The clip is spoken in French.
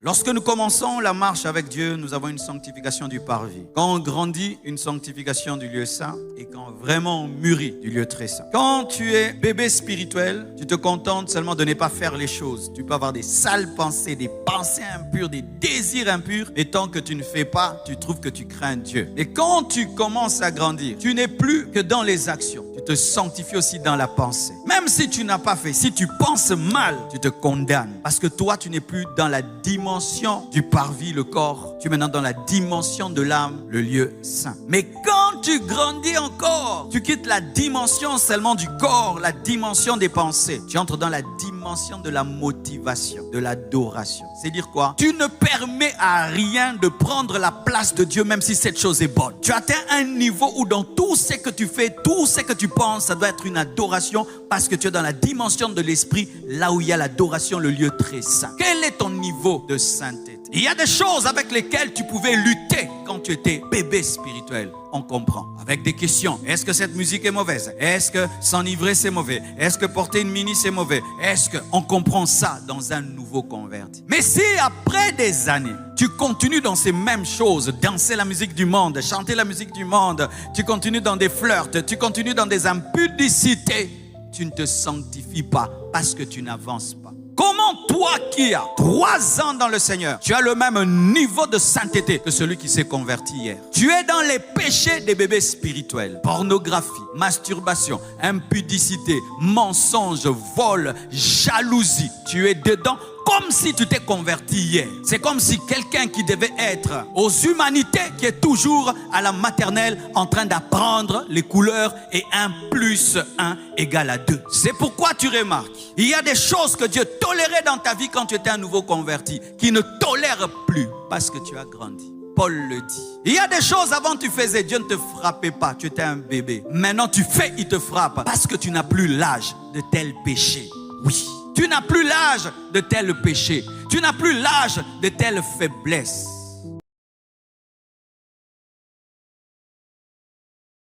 Lorsque nous commençons la marche avec Dieu, nous avons une sanctification du parvis. Quand on grandit, une sanctification du lieu saint. Et quand vraiment on mûrit, du lieu très saint. Quand tu es bébé spirituel, tu te contentes seulement de ne pas faire les choses. Tu peux avoir des sales pensées, des pensées impures, des désirs impurs. Et tant que tu ne fais pas, tu trouves que tu crains Dieu. Et quand tu commences à grandir, tu n'es plus que dans les actions. Tu te sanctifies aussi dans la pensée. Même si tu n'as pas fait, si tu penses mal, tu te condamnes. Parce que toi, tu n'es plus dans la dimension du parvis, le corps. Tu es maintenant dans la dimension de l'âme, le lieu saint. Mais quand tu grandis encore, tu quittes la dimension seulement du corps, la dimension des pensées. Tu entres dans la dimension de la motivation, de l'adoration. C'est dire quoi? Tu ne permets à rien de prendre la place de Dieu, même si cette chose est bonne. Tu atteins un niveau où dans tout ce que tu fais, tout ce que tu penses, ça doit être une adoration parce que tu es dans la dimension de l'esprit, là où il y a l'adoration, le lieu très saint. Quel est ton niveau de sainteté? Il y a des choses avec lesquelles tu pouvais lutter quand tu étais bébé spirituel. On comprend. Avec des questions. Est-ce que cette musique est mauvaise? Est-ce que s'enivrer c'est mauvais? Est-ce que porter une mini c'est mauvais? Est-ce qu'on comprend ça dans un nouveau converti? Mais si après des années, tu continues dans ces mêmes choses, danser la musique du monde, chanter la musique du monde, tu continues dans des flirts, tu continues dans des impudicités, tu ne te sanctifies pas parce que tu n'avances pas. Comment toi qui as 3 ans dans le Seigneur, tu as le même niveau de sainteté que celui qui s'est converti hier? Tu es dans les péchés des bébés spirituels. Pornographie, masturbation, impudicité, mensonge, vol, jalousie. Tu es dedans comme si tu t'es converti hier. C'est comme si quelqu'un qui devait être aux humanités, qui est toujours à la maternelle en train d'apprendre les couleurs et 1 + 1 = 2. C'est pourquoi tu remarques, il y a des choses que Dieu tolérait dans ta vie quand tu étais un nouveau converti, qui ne tolère plus parce que tu as grandi. Paul le dit. Il y a des choses avant tu faisais, Dieu ne te frappait pas, tu étais un bébé. Maintenant tu fais, il te frappe parce que tu n'as plus l'âge de tel péché. Oui. Tu n'as plus l'âge de tel péché. Tu n'as plus l'âge de telle faiblesse.